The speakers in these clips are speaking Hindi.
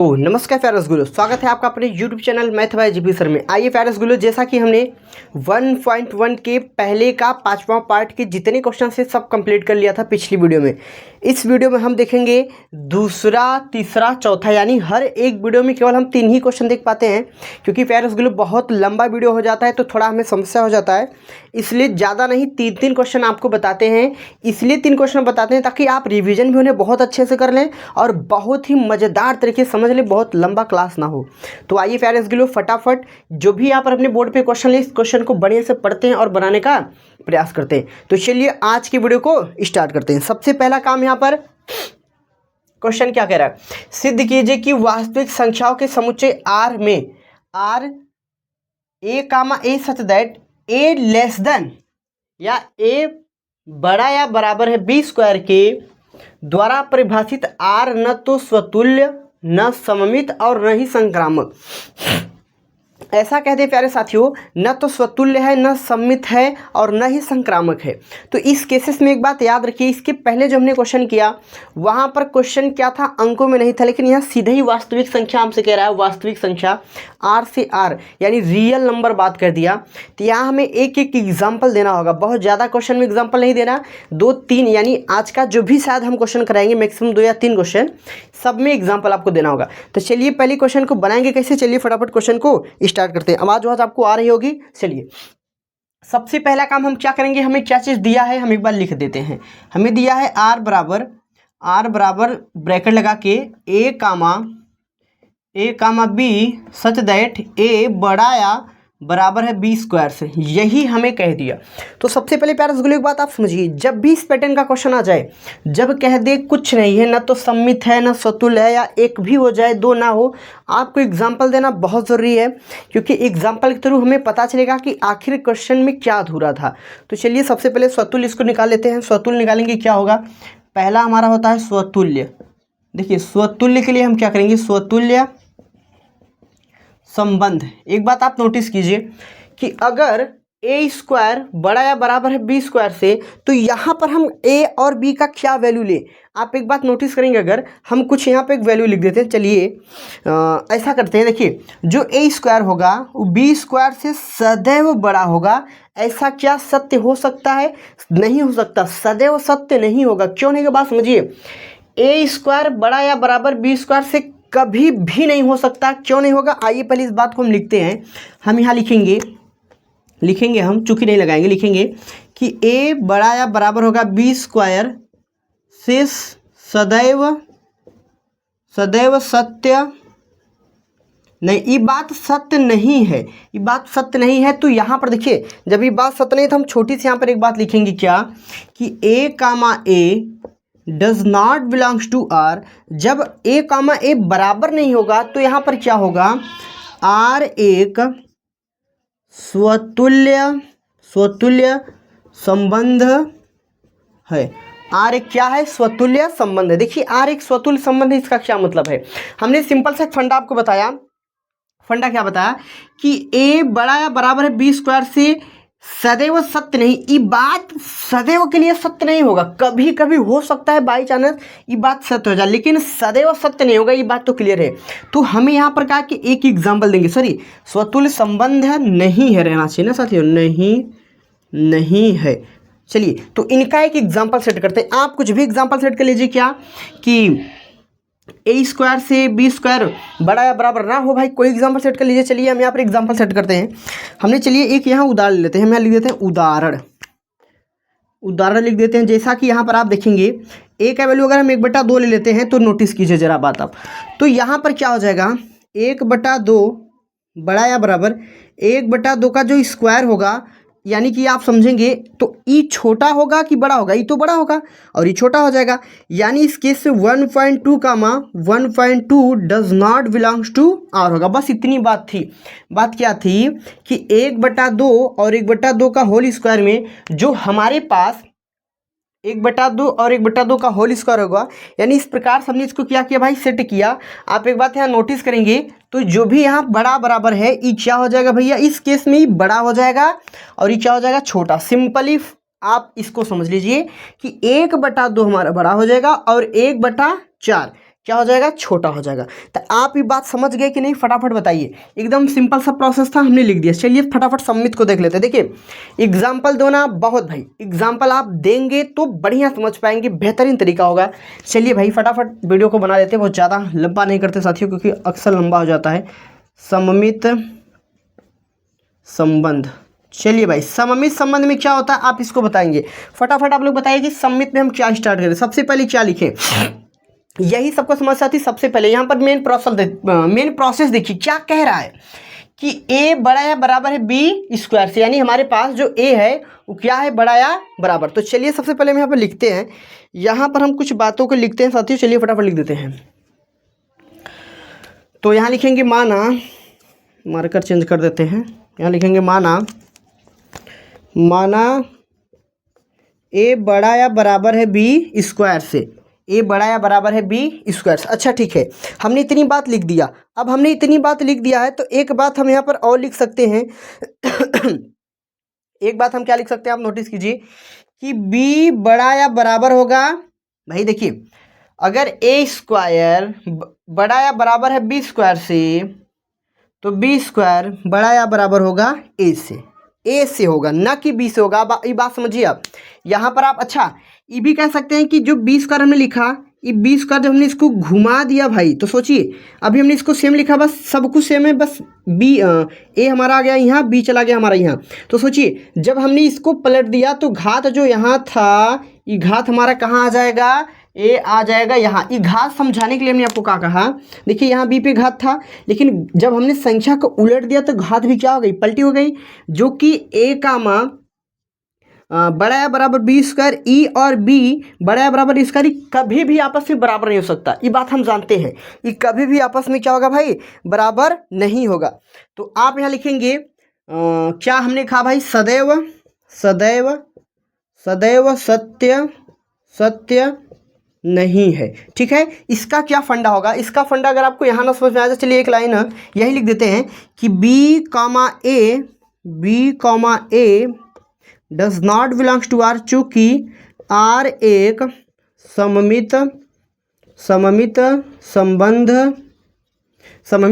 नमस्कार प्यारे रसगुल्लो, स्वागत है आपका अपने YouTube channel math bye GP sir में। आइए प्यारे रसगुल्लो, जैसा कि हमने 1.1 के पहले का 5वां पार्ट के जितने क्वेश्चन से सब कंप्लीट कर लिया था पिछली वीडियो में। इस वीडियो में हम देखेंगे दूसरा, तीसरा, चौथा, यानी हर एक वीडियो में केवल हम 3 ही क्वेश्चन देख पाते हैं, क्योंकि प्यारे रसगुल्लो बहुत लंबा वीडियो हो जाता है तो थोड़ा हमें समस्या हो जाता है। इसलिए ज़्यादा नहीं, 3 क्वेश्चन आपको बताते हैं। इसलिए 3 क्वेश्चन बताते हैं ताकि आप रिविज़न भी उन्हें बहुत अच्छे से कर लें और बहुत ही मज़ेदार तरीके से समझ लें, बहुत लंबा क्लास ना हो। तो आइए प्यारे रसगुल्लो, फटाफट जो भी यहाँ पर अपने बोर्ड पे क्वेश्चन ले, इस क्वेश्चन को बढ़िया से पढ़ते हैं और बनाने का प्रयास करते हैं। तो चलिए आज की वीडियो को स्टार्ट करते हैं। सबसे पहला काम यहाँ पर क्वेश्चन क्या कह रहा है, सिद्ध कीजिए कि वास्तविक संख्याओं के समुच्चय R में R A, such that A less than या A बड़ा या बराबर है B स्क्वायर के द्वारा परिभाषित R न तो स्वतुल्य, न सममित और न ही संक्रामक। ऐसा कहते हैं प्यारे साथियों, न तो स्वतुल्य है, न सममित है और न ही संक्रामक है। तो इस केसेस में एक बात याद रखिए, इसके पहले जो हमने क्वेश्चन किया वहाँ पर क्वेश्चन क्या था, अंकों में नहीं था, लेकिन यहाँ सीधे ही वास्तविक संख्या हमसे कह रहा है। वास्तविक संख्या R से R यानी रियल नंबर बात कर दिया। तो यहाँ हमें एक एक एग्जाम्पल देना होगा, बहुत ज़्यादा क्वेश्चन में एग्जाम्पल नहीं देना, 2-3, यानी आज का जो भी शायद हम क्वेश्चन कराएंगे मैक्सिमम 2 या 3 क्वेश्चन, सब में एग्जाम्पल आपको देना होगा। तो चलिए पहले क्वेश्चन को बनाएंगे कैसे, चलिए फटाफट क्वेश्चन को स्टार्ट करते हैं। आवाज आपको आ रही होगी। चलिए सबसे पहला काम हम क्या करेंगे, हमें क्या चीज़ दिया है हम एक बार लिख देते हैं। हमें दिया है R बराबर ब्रैकेट लगा के A comma B such that A बड़ा या बराबर है B स्क्वायर से, यही हमें कह दिया। तो सबसे पहले प्यारे रसगुल्ले एक बात आप समझिए, जब भी इस पैटर्न का क्वेश्चन आ जाए, जब कह दे कुछ नहीं है, ना तो सम्मित है, ना स्वतुल्य है, या एक भी हो जाए 2 ना हो, आपको एग्जाम्पल देना बहुत ज़रूरी है, क्योंकि एग्जाम्पल के थ्रू हमें पता चलेगा कि आखिर क्वेश्चन में क्या अधूरा था। तो चलिए सबसे पहले स्वतुल्य इसको निकाल लेते हैं। स्वतुल्य निकालेंगे क्या होगा, पहला हमारा होता है स्वतुल्य। देखिए स्वतुल्य के लिए हम क्या करेंगे, स्वतुल्य संबंध। एक बात आप नोटिस कीजिए कि अगर A स्क्वायर बड़ा या बराबर है B स्क्वायर से, तो यहाँ पर हम A और B का क्या वैल्यू ले, आप एक बात नोटिस करेंगे। अगर हम कुछ यहाँ पे एक वैल्यू लिख देते हैं, चलिए ऐसा करते हैं। देखिए जो A स्क्वायर होगा वो B स्क्वायर से सदैव बड़ा होगा। ऐसा क्या सत्य हो सकता है? नहीं हो सकता, सदैव सत्य नहीं होगा। क्यों नहीं, बात समझिए, A स्क्वायर बड़ा या बराबर B स्क्वायर से कभी भी नहीं हो सकता। क्यों नहीं होगा, आइए पहले इस बात को हम लिखते हैं। हम यहाँ लिखेंगे हम, चूंकि नहीं लगाएंगे, लिखेंगे कि A बड़ा या बराबर होगा B स्क्वायर से सदैव सत्य नहीं। ये बात सत्य नहीं है, ये बात सत्य नहीं है। तो यहाँ पर देखिए, जब ये बात सत्य नहीं है तो हम छोटी सी यहाँ पर एक बात लिखेंगे क्या, कि A does not belongs to R। जब A बराबर नहीं होगा तो यहाँ पर क्या होगा, R एक स्वतुल्य संबंध है। R एक क्या है, स्वतुल्य संबंध है। देखिए R एक स्वतुल्य संबंध है, इसका क्या मतलब है, हमने सिंपल सा फंडा आपको बताया। फंडा क्या बताया कि A बड़ा या बराबर है B स्क्वायर से सदैव सत्य नहीं। ये बात सदैव के लिए सत्य नहीं होगा, कभी कभी हो सकता है बाई चांस ये बात सत्य हो जाए, लेकिन सदैव सत्य नहीं होगा, ये बात तो क्लियर है। तो हमें यहाँ पर कहा कि एक एग्जाम्पल देंगे, सॉरी स्वतुल्य संबंध है, नहीं है, रहना चाहिए ना साथियों, नहीं है। चलिए तो इनका एक एग्जाम्पल सेट करते हैं। आप कुछ भी एग्जाम्पल सेट कर लीजिए, क्या कि A स्क्वायर से B स्क्वायर बड़ा या बराबर ना हो, भाई कोई एग्जाम्पल सेट कर लीजिए। चलिए हम यहाँ पर एग्जाम्पल सेट करते हैं। हमने चलिए एक यहाँ उदाहरण लेते हैं, हम यहाँ लिख देते हैं उदाहरण लिख देते हैं। जैसा कि यहाँ पर आप देखेंगे A का वैल्यू अगर हम 1/2 ले लेते हैं, तो नोटिस कीजिए जरा बात आप, तो यहाँ पर क्या हो जाएगा, 1/2 बड़ा या बराबर 1/2 का जो स्क्वायर होगा, यानी कि आप समझेंगे तो ई छोटा होगा कि बड़ा होगा, ई तो बड़ा होगा और ई छोटा हो जाएगा। यानी इस केस से 1.2 does not belongs to R होगा। बस इतनी बात थी। बात क्या थी कि 1/2 और 1/2 का होल स्क्वायर में जो हमारे पास 1/2 और 1/2 का होल स्क्वायर होगा, यानी इस प्रकार से हमने इसको क्या किया भाई, सेट किया। आप एक बात यहाँ नोटिस करेंगे तो जो भी यहाँ बड़ा बराबर है, ये क्या हो जाएगा भैया, इस केस में ही बड़ा हो जाएगा और ये क्या हो जाएगा, छोटा। सिंपली आप इसको समझ लीजिए कि 1/2 हमारा बड़ा हो जाएगा और 1/4 क्या हो जाएगा, छोटा हो जाएगा। तो आप ये बात समझ गए कि नहीं, फटाफट बताइए। एकदम सिंपल सा प्रोसेस था, हमने लिख दिया। चलिए फटाफट सबमिट को देख लेते हैं। देखिए एग्जाम्पल दो ना, बहुत भाई एग्जाम्पल आप देंगे तो बढ़िया समझ पाएंगे, बेहतरीन तरीका होगा। चलिए भाई फटाफट वीडियो को बना लेते हैं, बहुत ज़्यादा लंबा नहीं करते साथियों, क्योंकि अक्सर लंबा हो जाता है। सममित संबंध, चलिए भाई सममित संबंध में क्या होता है आप इसको बताएंगे। फटाफट आप लोग बताइए कि सममित में हम क्या स्टार्ट करें। सबसे पहले क्या लिखें, यही सबको समस्या थी। सबसे पहले यहाँ पर मेन प्रोसेस देखिए क्या कह रहा है कि a बड़ा या बराबर है b स्क्वायर से, यानी हमारे पास जो a है वो क्या है, बड़ा या बराबर। तो चलिए सबसे पहले हम यहाँ पर लिखते हैं, यहाँ पर हम कुछ बातों को लिखते हैं साथियों। चलिए फटाफट लिख देते हैं। तो यहाँ लिखेंगे माना, मार्कर चेंज कर देते हैं, यहाँ लिखेंगे माना a बड़ा या बराबर है b स्क्वायर से, a बड़ा या बराबर है b स्क्वायर से। अच्छा ठीक है, हमने इतनी बात लिख दिया। अब हमने इतनी बात लिख दिया है तो एक बात हम यहाँ पर और लिख सकते हैं एक बात हम क्या लिख सकते हैं, आप नोटिस कीजिए कि b बड़ा या बराबर होगा। भाई देखिए अगर a स्क्वायर बड़ा या बराबर है b स्क्वायर से, तो b स्क्वायर बड़ा या बराबर होगा a से होगा, ना कि b से होगा। ये बात समझिए आप। यहाँ पर आप अच्छा ये भी कह सकते हैं कि जो b स्क्वायर हमने लिखा, ये b स्क्वायर जब हमने इसको घुमा दिया भाई, तो सोचिए अभी हमने इसको सेम लिखा, बस सब कुछ सेम है, बस a हमारा आ गया यहाँ, b चला गया हमारा यहाँ। तो सोचिए जब हमने इसको पलट दिया तो घात जो यहाँ था, ये घात हमारा कहाँ आ जाएगा, a आ जाएगा यहाँ। ये घात समझाने के लिए हमने आपको क्या कहा, देखिए यहाँ b पे घात था, लेकिन जब हमने संख्या को उलट दिया तो घात भी क्या हो गई, पलटी हो गई, जो कि a का मान बड़ा या बराबर b स्क्वायर, e और b बड़ा या बराबर स्क्वायर कभी भी आपस में बराबर नहीं हो सकता। ये बात हम जानते हैं, ये कभी भी आपस में क्या होगा भाई, बराबर नहीं होगा। तो आप यहाँ लिखेंगे क्या हमने कहा भाई, सदैव सदैव सदैव सत्य सत्य नहीं है। ठीक है, इसका क्या फंडा होगा, इसका फंडा अगर आपको यहाँ ना समझ में आ जाए, चलिए एक लाइन यही लिख देते हैं कि b comma a does not belongs to R, चूँकि आर एक सममित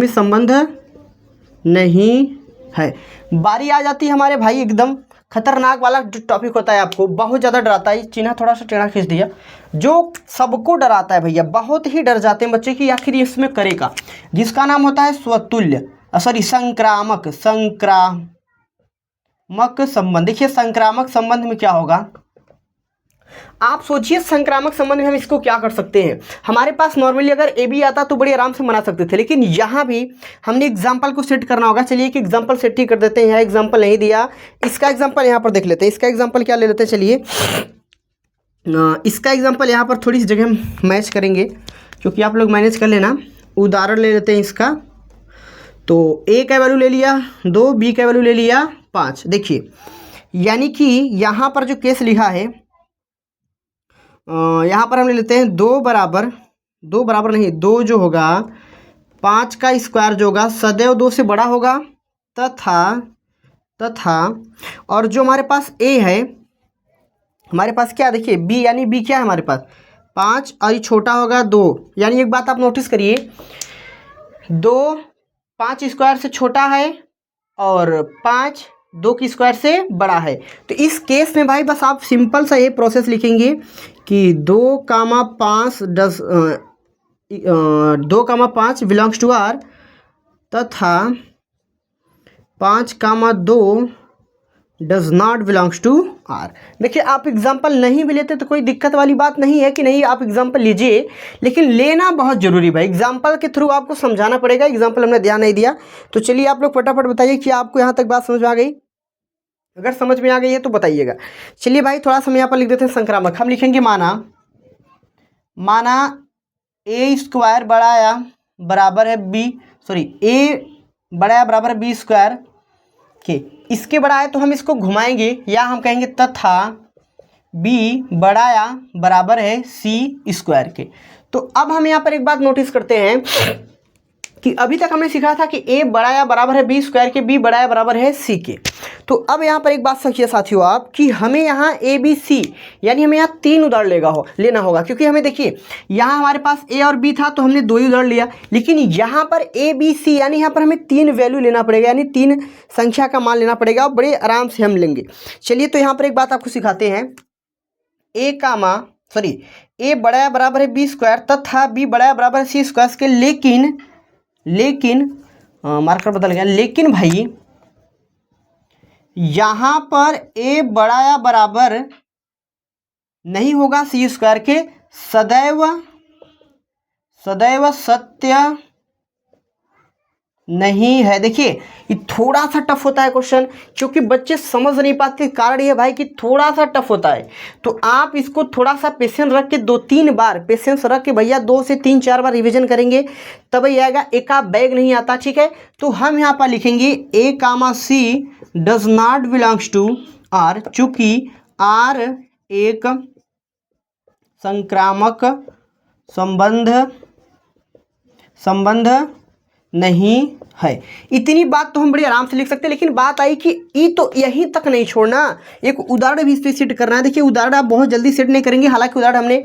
संबंध नहीं है। बारी आ जाती है हमारे भाई, एकदम खतरनाक वाला जो टॉपिक होता है, आपको बहुत ज़्यादा डराता है। चिन्ह थोड़ा सा टेढ़ा खींच दिया, जो सबको डराता है भैया, बहुत ही डर जाते हैं बच्चे कि आखिर इसमें करेगा, जिसका नाम होता है स्वतुल्य संक्रामक संबंध। देखिए संक्रामक संबंध में क्या होगा, आप सोचिए संक्रामक संबंध में हम इसको क्या कर सकते हैं। हमारे पास नॉर्मली अगर ए बी आता तो बड़ी आराम से बना सकते थे, लेकिन यहाँ भी हमने एग्जाम्पल को सेट करना होगा। चलिए एक एग्जाम्पल सेट ही कर देते हैं। यहाँ एग्जाम्पल नहीं दिया, इसका एग्जाम्पल यहाँ पर देख लेते हैं। इसका एग्जाम्पल क्या ले लेते हैं, चलिए इसका एग्जाम्पल यहाँ पर थोड़ी सी जगह हम मैच करेंगे, क्योंकि आप लोग मैनेज कर लेना। उदाहरण ले लेते हैं इसका, तो a का वैल्यू ले लिया 2, b का वैल्यू ले लिया 5। देखिए यानी कि यहाँ पर जो केस लिखा है, यहाँ पर हम ले लेते हैं 2 बराबर नहीं, 2 जो होगा 5 का स्क्वायर जो होगा सदैव 2 से बड़ा होगा, तथा और जो हमारे पास a है, हमारे पास क्या, देखिए b, यानी b क्या है हमारे पास 5 और ये छोटा होगा 2। यानी एक बात आप नोटिस करिए, 2 5 स्क्वायर से छोटा है और 5 2 की स्क्वायर से बड़ा है। तो इस केस में भाई बस आप सिंपल सा ये प्रोसेस लिखेंगे कि 2,5 बिलोंग्स टू आर तथा 5,2 does not belongs to R. देखिए आप एग्जाम्पल नहीं भी लेते तो कोई दिक्कत वाली बात नहीं है कि नहीं, आप एग्जाम्पल लीजिए, लेकिन लेना बहुत ज़रूरी भाई। एग्जाम्पल के थ्रू आपको समझाना पड़ेगा, एग्जाम्पल हमने ध्यान नहीं दिया। तो चलिए आप लोग फटाफट बताइए कि आपको यहाँ तक बात समझ में आ गई। अगर समझ में आ गई है तो बताइएगा। चलिए भाई थोड़ा सा हम यहाँ पर लिख देते हैं संक्रामक। हम लिखेंगे माना ए स्क्वायर बड़ा या बराबर है ए बड़ा या बराबर है बी स्क्वायर के, इसके बड़ा है तो हम इसको घुमाएंगे, या हम कहेंगे तथा b बड़ा या बराबर है c स्क्वायर के। तो अब हम यहाँ पर एक बात नोटिस करते हैं कि अभी तक हमने सीखा था कि a बड़ा या बराबर है b स्क्वायर के, b बड़ा या बराबर है c के। तो अब यहाँ पर एक बात समझिए साथियों आप कि हमें यहाँ ABC यानी हमें यहाँ 3 उदाहरण लेना होगा, क्योंकि हमें देखिए यहाँ हमारे पास A और B था तो हमने 2 ही उदाहरण लिया, लेकिन यहाँ पर ABC यानी यहाँ पर हमें 3 वैल्यू लेना पड़ेगा, यानी 3 संख्या का मान लेना पड़ेगा और बड़े आराम से हम लेंगे। चलिए तो यहाँ पर एक बात आपको सिखाते हैं। A बड़ा या बराबर है B स्क्वायर तथा B बड़ा या बराबर है C स्क्वायर के, लेकिन मार्कर बदल गया, लेकिन भाई यहाँ पर A बड़ा या बराबर नहीं होगा C स्क्वायर के, सदैव सत्य नहीं है। देखिए ये थोड़ा सा टफ होता है क्वेश्चन, क्योंकि बच्चे समझ नहीं पाते। कारण ये भाई कि थोड़ा सा टफ होता है, तो आप इसको थोड़ा सा पेशेंस रख के 2-3 बार पेशेंस रख के भैया 2 से 3-4 बार रिवीजन करेंगे तब ही आएगा। एक आप बैग नहीं आता, ठीक है। तो हम यहाँ पर लिखेंगे A, C does not belongs to R, चूंकि R एक संक्रामक संबंध नहीं है। इतनी बात तो हम बड़ी आराम से लिख सकते हैं, लेकिन बात आई कि ई तो यहीं तक नहीं छोड़ना, एक उदाहरण भी इस पर सेट करना है। देखिए उदाहरण आप बहुत जल्दी सेट नहीं करेंगे, हालांकि उदाहरण हमने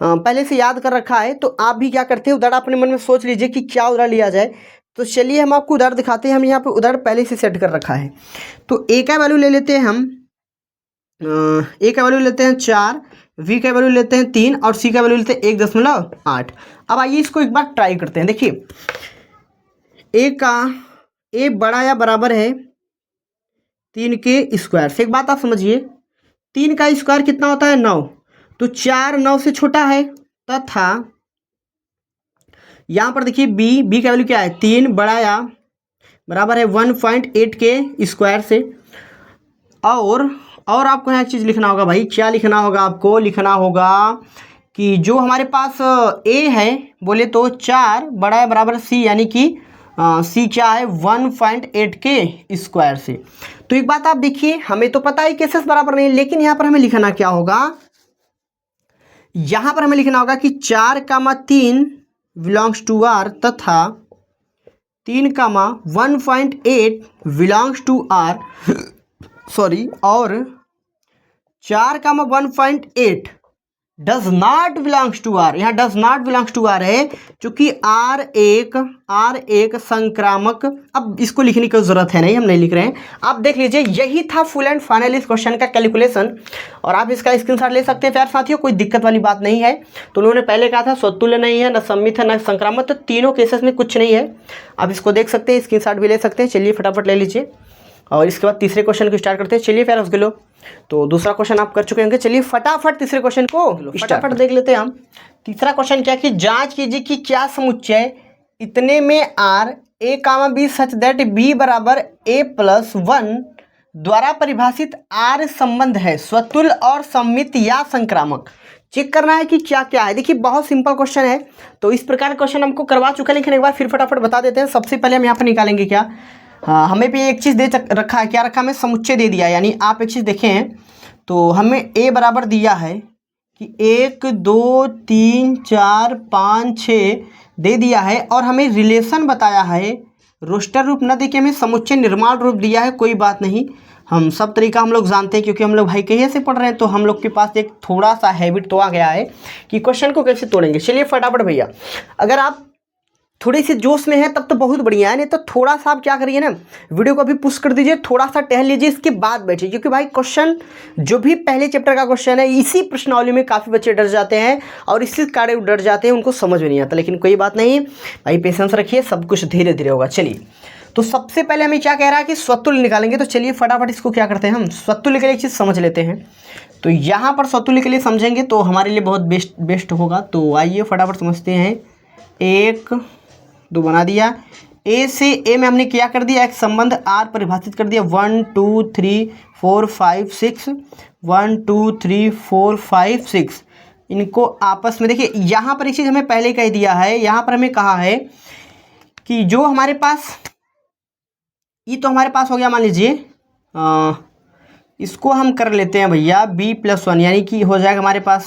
पहले से याद कर रखा है, तो आप भी क्या करते हैं उदाहरण अपने मन में सोच लीजिए कि क्या उदाहरण लिया जाए। तो चलिए हम आपको उदाहरण दिखाते हैं। हम यहाँ पर उदाहरण पहले से सेट कर रखा है। तो A का वैल्यू ले लेते हैं हम, A का वैल्यू लेते हैं 4, V का वैल्यू लेते हैं 3 और C का वैल्यू लेते हैं 1.8। अब आइए इसको एक बार ट्राई करते हैं। देखिए A बड़ा या बराबर है 3 के स्क्वायर से। एक बात आप समझिए, 3 का स्क्वायर कितना होता है 9, तो 4 9 से छोटा है, तथा यहाँ पर देखिए B का वैल्यू क्या है 3 बड़ा या बराबर है 1.8 के स्क्वायर से। और आपको यहाँ एक चीज़ लिखना होगा भाई, क्या लिखना होगा आपको? लिखना होगा कि जो हमारे पास A है बोले तो 4 बड़ा या बराबर C, यानी कि C क्या है 1.8 के स्क्वायर से। तो एक बात आप देखिए, हमें तो पता है कि SS बराबर नहीं है, लेकिन यहाँ पर हमें लिखना क्या होगा? यहाँ पर हमें लिखना होगा कि 4, 3 बिलोंग्स टू R तथा 3, 1.8 बिलोंग्स टू R और 4, 1.8 does not belongs to R। यहाँ does not belongs to R है, क्योंकि R एक संक्रामक। अब इसको लिखने की जरूरत है नहीं, हम नहीं लिख रहे हैं। आप देख लीजिए, यही था फुल एंड फाइनल इस क्वेश्चन का कैलकुलेशन, और आप इसका स्क्रीनशॉट ले सकते हैं प्यारे साथियों, कोई दिक्कत वाली बात नहीं है। तो उन्होंने पहले कहा था स्वतुल्य नहीं है, न सम्मित है, न संक्रामक, तो तीनों केसेस में कुछ नहीं है। आप इसको देख सकते हैं, स्क्रीनशॉट भी ले सकते हैं। चलिए फटाफट ले लीजिए, और इसके बाद तीसरे क्वेश्चन को स्टार्ट करते हैं। चलिए प्यारे उसके लोग, तो दूसरा क्वेश्चन आप कर चुके होंगे। चलिए फटाफट तीसरे क्वेश्चन को फटाफट देख लेते हैं हम। तीसरा क्वेश्चन क्या कि जांच कीजिए कि क्या समुच्चय इतने में R A, B such that B बराबर A+1 द्वारा परिभाषित R संबंध है, स्वतुल्य और सम्मित या संक्रामक। चेक करना है कि क्या क्या है। देखिए बहुत सिंपल क्वेश्चन है, तो इस प्रकार क्वेश्चन हमको करवा चुका है, लेकिन एक बार फिर फटाफट बता देते हैं। सबसे पहले हम यहाँ पर निकालेंगे क्या, हाँ हमें भी एक चीज़ दे रखा है। क्या रखा? हमें समुच्चय दे दिया है, यानी आप एक चीज़ देखें हैं तो हमें A बराबर दिया है कि 1 2 3 4 5 6 दे दिया है, और हमें रिलेशन बताया है। रोस्टर रूप न देके हमें समुच्चय निर्माण रूप दिया है। कोई बात नहीं, हम सब तरीका हम लोग जानते हैं, क्योंकि हम लोग भाई कहीं से पढ़ रहे हैं, तो हम लोग के पास एक थोड़ा सा हैबिट तो आ गया है कि क्वेश्चन को कैसे तोड़ेंगे। चलिए फटाफट भैया, अगर आप थोड़ी सी जोश में है तब तो बहुत बढ़िया है, नहीं तो थोड़ा सा आप क्या करिए ना, वीडियो को अभी पुश कर दीजिए, थोड़ा सा टहल लीजिए, इसके बाद बैठिए। क्योंकि भाई क्वेश्चन जो भी पहले चैप्टर का क्वेश्चन है, इसी प्रश्नावली में काफ़ी बच्चे डर जाते हैं, और इसी कारण डर जाते हैं, उनको समझ में नहीं आता। लेकिन कोई बात नहीं भाई, पेशेंस रखिए, सब कुछ धीरे धीरे होगा। चलिए तो सबसे पहले हमें क्या कह रहा है कि स्वतुल्य निकालेंगे। तो चलिए फटाफट इसको क्या करते हैं, हम स्वतुल्य के लिए एक चीज़ समझ लेते हैं। तो यहाँ पर स्वतुल्य के लिए समझेंगे तो हमारे लिए बहुत बेस्ट होगा। तो आइए फटाफट समझते हैं। 1 2 बना दिया। A से A में हमने क्या कर दिया, एक संबंध R परिभाषित कर दिया। 1 2 3 4 5 6 1 2 3 4 5 6 इनको आपस में देखिए। यहाँ पर एक चीज़ हमें पहले कह दिया है, यहाँ पर हमें कहा है कि जो हमारे पास ये तो हमारे पास हो गया, मान लीजिए इसको हम कर लेते हैं भैया B+1, यानी कि हो जाएगा हमारे पास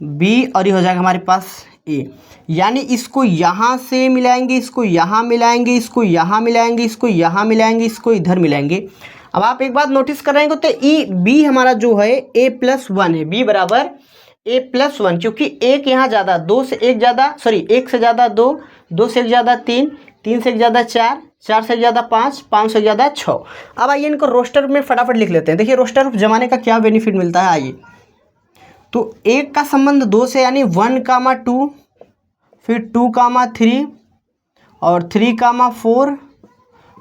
B और ये हो जाएगा हमारे पास A। यानी इसको यहाँ से मिलाएंगे, इसको यहाँ मिलाएंगे, इसको यहाँ मिलाएंगे, इसको यहाँ मिलाएंगे, इसको इधर मिलाएंगे। अब आप एक बात नोटिस कर रहे हैं तो ई बी हमारा जो है a+1 है, बी बराबर a+1, क्योंकि एक यहाँ ज़्यादा, दो से एक ज़्यादा, सॉरी एक से ज़्यादा दो, दो से एक ज़्यादा तीन, तीन से एक ज़्यादा चार, चार से एक ज़्यादा पाँच, पाँच से एक ज़्यादा छः। अब आइए इनको रोस्टर में फटाफट लिख लेते हैं। देखिए रोस्टर जमाने का क्या बेनिफिट मिलता है, आइए तो एक का संबंध दो से यानी 1,2, फिर 2,3 और 3,4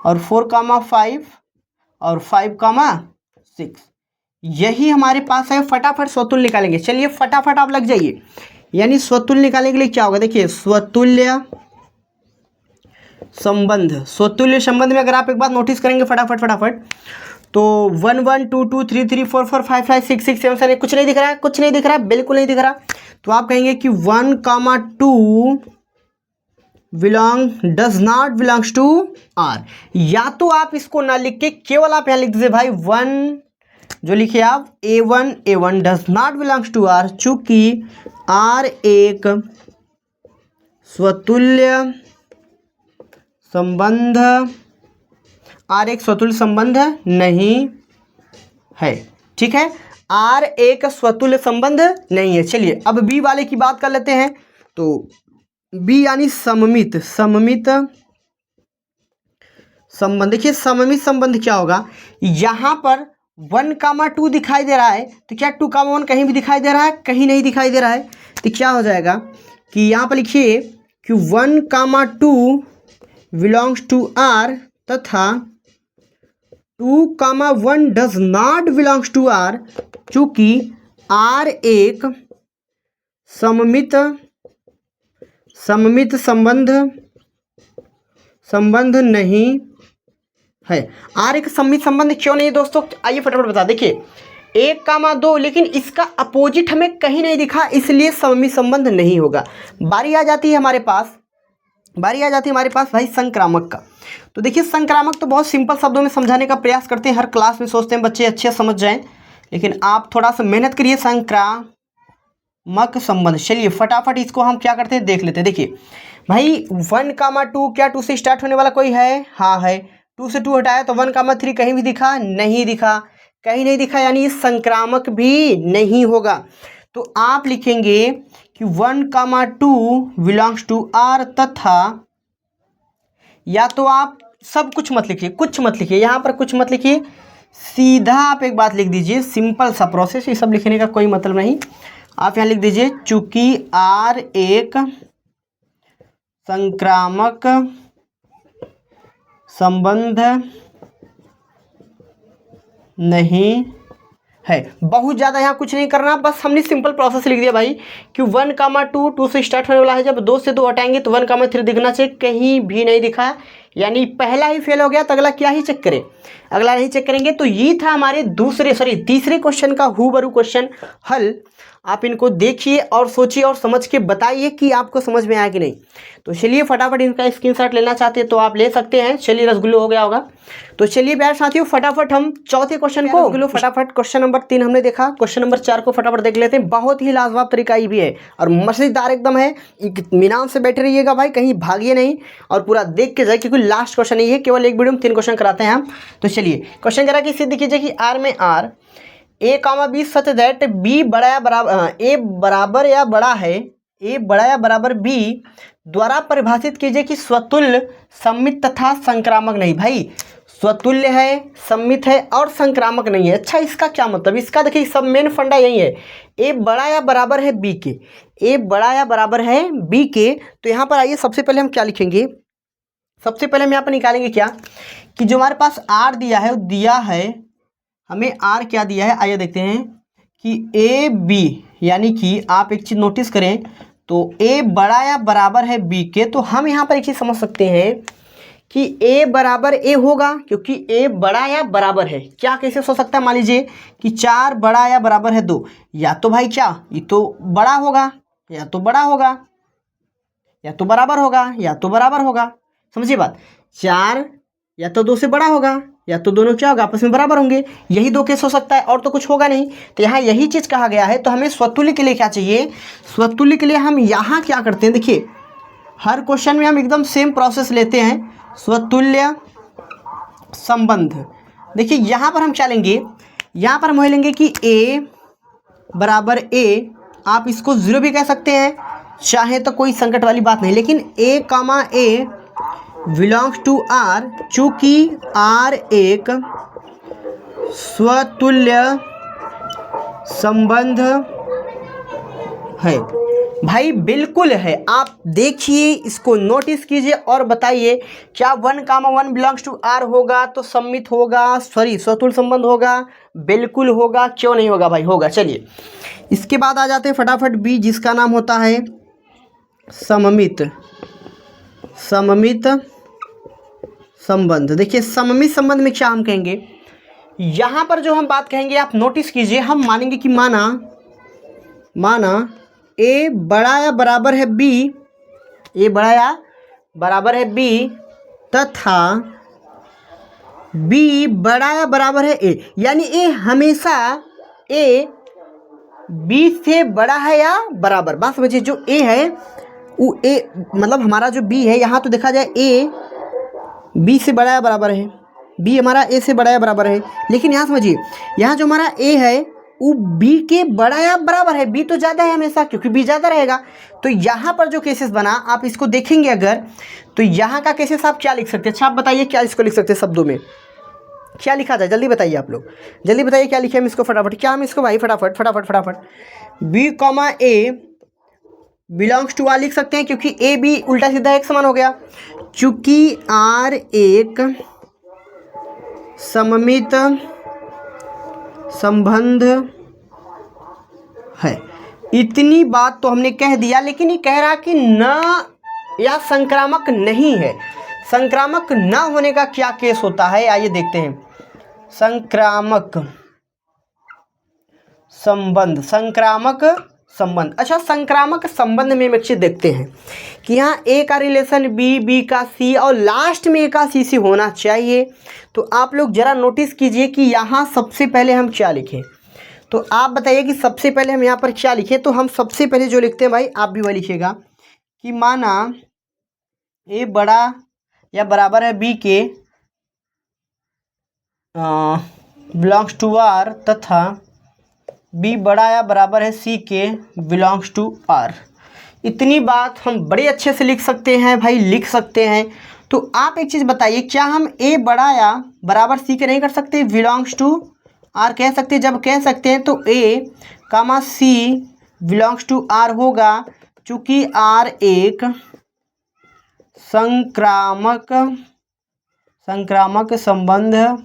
और 4,5 और 5,6, यही हमारे पास है। फटाफट स्वतुल्य निकालेंगे, चलिए फटाफट आप लग जाइए। यानी स्वतुल्य निकालने के लिए क्या होगा, देखिए स्वतुल्य संबंध, स्वतुल्य संबंध में अगर आप एक बात नोटिस करेंगे फटाफट तो 1 1 2 2 3 3 4 4 5 5 6 6 7 7 कुछ नहीं दिख रहा है, कुछ नहीं दिख रहा है, बिल्कुल नहीं दिख रहा। तो आप कहेंगे कि 1,2 does not belongs to R. या तो आप इसको ना लिख के केवल आप यहाँ लिख दीजिए भाई 1, जो लिखिए आप A1 does not belongs to R, चूंकि आर एक स्वतुल्य संबंध, आर एक स्वतुल्य संबंध नहीं है। ठीक है, आर एक स्वतुल्य संबंध नहीं है। चलिए अब बी वाले की बात कर लेते हैं। तो बी यानी सममित संबंध। देखिए सममित संबंध क्या होगा, यहाँ पर 1,2 दिखाई दे रहा है, तो क्या 2,1 कहीं भी दिखाई दे रहा है, कहीं नहीं दिखाई दे रहा है। तो क्या हो जाएगा कि यहाँ पर लिखिए कि 1,2 बिलोंग्स टू आर तथा 2,1 does not belongs to R, चूंकि आर एक सममित संबंध नहीं है। आर एक सममित संबंध क्यों नहीं दोस्तों, आइए फटाफट बता। देखिए 1,2, लेकिन इसका अपोजिट हमें कहीं नहीं दिखा, इसलिए सममित संबंध नहीं होगा। बारी आ जाती है हमारे पास भाई संक्रामक का। तो देखिए संक्रामक तो बहुत सिंपल शब्दों में समझाने का प्रयास करते हैं, हर क्लास में सोचते हैं बच्चे अच्छे समझ जाएं, लेकिन आप थोड़ा सा मेहनत करिए। संक्रामक संबंध, चलिए फटाफट इसको हम क्या करते हैं देख लेते हैं। देखिए भाई 1,2, क्या 2 से स्टार्ट होने वाला कोई है, हाँ है। 2 से 2 हटाया तो 1,3 कहीं भी दिखा, नहीं दिखा, कहीं नहीं दिखा, यानी संक्रामक भी नहीं होगा। तो आप लिखेंगे कि 1,2 बिलोंग्स टू आर तथा, या तो आप सब कुछ मत लिखिए, कुछ मत लिखिए, यहाँ पर कुछ मत लिखिए, सीधा आप एक बात लिख दीजिए, सिंपल सा प्रोसेस, ये सब लिखने का कोई मतलब नहीं। आप यहाँ लिख दीजिए चूंकि आर एक संक्रामक संबंध नहीं है। बहुत ज़्यादा यहाँ कुछ नहीं करना, बस हमने सिंपल प्रोसेस लिख दिया भाई कि 1,2 2 से स्टार्ट होने वाला है, जब 2 से 2 हटाएंगे तो 1,3 दिखना चाहिए, कहीं भी नहीं दिखा, यानी पहला ही फेल हो गया, तो अगला क्या ही चेक करें, अगला नहीं चेक करेंगे। तो ये था हमारे तीसरे क्वेश्चन का हूबहू क्वेश्चन हल। आप इनको देखिए और सोचिए और समझ के बताइए कि आपको समझ में आया कि नहीं। तो चलिए फटाफट इनका स्क्रीनशॉट लेना चाहते हैं तो आप ले सकते हैं। चलिए रसगुल्लो हो गया होगा। तो चलिए प्यारे साथियों फटाफट हम चौथे क्वेश्चन को फटाफट क्वेश्चन नंबर 3 हमने देखा, क्वेश्चन नंबर 4 को फटाफट देख लेते हैं। बहुत ही लाजवाब तरीका ये भी है और मजेदार एकदम है, इत्मीनान से बैठे रहिएगा भाई, कहीं भागिए नहीं और पूरा देख के जाए, क्योंकि लास्ट क्वेश्चन नहीं है, केवल एक वीडियो में 3 क्वेश्चन कराते हैं हम। तो चलिए क्वेश्चन करा कि सिद्ध कीजिए कि आर में are a,b such that b बड़ा या बराबर a बराबर या बड़ा है, a बड़ा या बराबर b द्वारा परिभाषित कीजिए कि स्वतुल्य, सममित तथा संक्रामक नहीं। भाई स्वतुल्य है, सममित है और संक्रामक नहीं है। अच्छा इसका क्या मतलब, इसका देखिए सब मेन फंडा यही है, a बड़ा या बराबर है b के, a बड़ा या बराबर है b के। तो यहाँ पर आइए सबसे पहले हम क्या लिखेंगे, सबसे पहले हम यहाँ पर निकालेंगे क्या कि जो हमारे पास r दिया है, वो दिया है हमें r क्या दिया है, आइए देखते हैं कि a b, यानी कि आप एक चीज़ नोटिस करें तो a बड़ा या बराबर है b के। तो हम यहाँ पर एक चीज़ समझ सकते हैं कि a बराबर a होगा, क्योंकि a बड़ा या बराबर है। क्या कैसे सोच सकता है, मान लीजिए कि 4 बड़ा या बराबर है 2, या तो भाई क्या ये तो बड़ा होगा, या तो बड़ा होगा, या तो बराबर होगा, या तो बराबर होगा। समझिए बात, 4 या तो 2 से बड़ा होगा, या तो दोनों क्या होगा आपस में बराबर होंगे। यही 2 केस हो सकता है और तो कुछ होगा नहीं। तो यहाँ यही चीज़ कहा गया है। तो हमें स्वतुल्य के लिए क्या चाहिए, स्वतुल्य के लिए हम यहाँ क्या करते हैं, देखिए हर क्वेश्चन में हम एकदम सेम प्रोसेस लेते हैं। स्वतुल्य संबंध, देखिए यहाँ पर हम क्या लेंगे, यहाँ पर हम वही लेंगे कि ए बराबर ए, आप इसको 0 भी कह सकते हैं चाहे तो कोई संकट वाली बात नहीं, लेकिन ए कामा ए बिलोंग्स टू आर, चूँकि आर एक स्वतुल्य संबंध है। भाई बिल्कुल है, आप देखिए इसको नोटिस कीजिए और बताइए क्या 1, 1 बिलोंग्स टू आर होगा तो सम्मित होगा, सॉरी स्वतुल्य संबंध होगा, बिल्कुल होगा, क्यों नहीं होगा भाई, होगा। चलिए इसके बाद आ जाते हैं फटाफट बी, जिसका नाम होता है सममित संबंध। देखिए सममित संबंध में क्या हम कहेंगे, यहाँ पर जो हम बात कहेंगे आप नोटिस कीजिए, हम मानेंगे कि माना ए बड़ा या बराबर है बी, ए बड़ा या बराबर है बी तथा बी बड़ा या बराबर है ए, यानी ए हमेशा ए बी से बड़ा है या बराबर। बात समझिए, जो ए है वो ए मतलब हमारा जो बी है, यहाँ तो देखा जाए ए बी से बड़ा या बराबर है, बी हमारा ए से बड़ा या बराबर है, लेकिन यहाँ समझिए यहाँ जो हमारा ए है वो बी के बड़ा या बराबर है, बी तो ज़्यादा है हमेशा क्योंकि बी ज़्यादा रहेगा। तो यहाँ पर जो केसेस बना आप इसको देखेंगे अगर, तो यहाँ का केसेस आप क्या लिख सकते हैं, अच्छा आप बताइए क्या इसको लिख सकते हैं शब्दों में, क्या लिखा जाए, जल्दी बताइए आप लोग, जल्दी बताइए क्या लिखे हम इसको फटाफट, क्या हम इसको भाई फटाफट B comma A belongs to R लिख सकते हैं, क्योंकि ए बी उल्टा सीधा एक समान हो गया, चूँकि आर एक सममित संबंध है। इतनी बात तो हमने कह दिया, लेकिन ये कह रहा कि न या संक्रामक नहीं है। संक्रामक न होने का क्या केस होता है, आइए देखते हैं। संक्रामक संबंध, अच्छा संक्रामक संबंध में एक चीज देखते हैं कि यहाँ ए का रिलेशन बी, बी का सी और लास्ट में ए का सी सी होना चाहिए। तो आप लोग जरा नोटिस कीजिए कि यहाँ सबसे पहले हम क्या लिखें, तो आप बताइए कि सबसे पहले हम यहाँ पर क्या लिखें। तो हम सबसे पहले जो लिखते हैं भाई आप भी वही लिखिएगा कि माना ए बड़ा या बराबर है बी के बिलोंग्स टू आर तथा बी बड़ा या बराबर है सी के बिलोंग्स टू आर। इतनी बात हम बड़े अच्छे से लिख सकते हैं भाई, लिख सकते हैं। तो आप एक चीज़ बताइए, क्या हम ए बड़ा या बराबर सी के नहीं कर सकते, बिलोंग्स टू आर कह सकते हैं? जब कह सकते हैं तो ए कामा सी बिलोंग्स टू आर होगा, चूँकि आर एक संक्रामक संबंध है।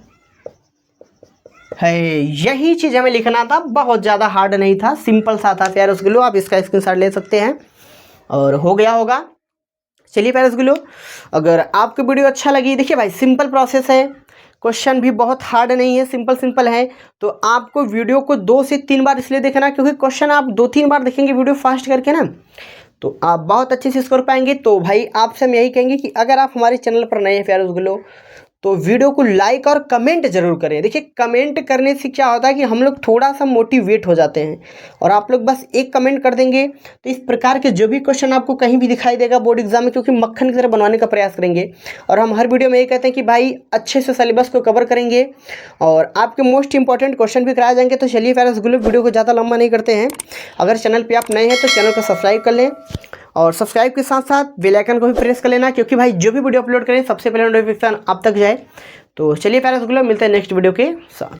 यही चीज़ हमें लिखना था, बहुत ज़्यादा हार्ड नहीं था, सिंपल सा था प्यारे गुलो। आप इसका स्क्रीनशॉट ले सकते हैं और हो गया होगा। चलिए प्यारे गुलो, अगर आपको वीडियो अच्छा लगी, देखिए भाई सिंपल प्रोसेस है, क्वेश्चन भी बहुत हार्ड नहीं है, सिंपल है। तो आपको वीडियो को 2 से 3 बार इसलिए देखना क्योंकि क्वेश्चन आप 2-3 बार देखेंगे वीडियो फास्ट करके ना, तो आप बहुत अच्छे से स्कोर पाएंगे। तो भाई आपसे हम यही कहेंगे कि अगर आप हमारे चैनल पर नए हैं प्यारे गुलो, तो वीडियो को लाइक और कमेंट जरूर करें। देखिए कमेंट करने से क्या होता है कि हम लोग थोड़ा सा मोटिवेट हो जाते हैं, और आप लोग बस एक कमेंट कर देंगे तो इस प्रकार के जो भी क्वेश्चन आपको कहीं भी दिखाई देगा बोर्ड एग्जाम में, क्योंकि मक्खन की तरह बनवाने का प्रयास करेंगे। और हम हर वीडियो में ये कहते हैं कि भाई अच्छे से सिलेबस को कवर करेंगे और आपके मोस्ट इंपॉर्टेंट क्वेश्चन भी कराए जाएंगे। तो चलिए प्यारे गुलो, वीडियो को ज़्यादा लंबा नहीं करते हैं। अगर चैनल पर आप नए हैं तो चैनल को सब्सक्राइब कर लें, और सब्सक्राइब के साथ साथ बेल आइकन को भी प्रेस कर लेना, क्योंकि भाई जो भी वीडियो अपलोड करें सबसे पहले नोटिफिकेशन आप तक जाए। तो चलिए प्यारे गुलो, मिलते हैं नेक्स्ट वीडियो के साथ।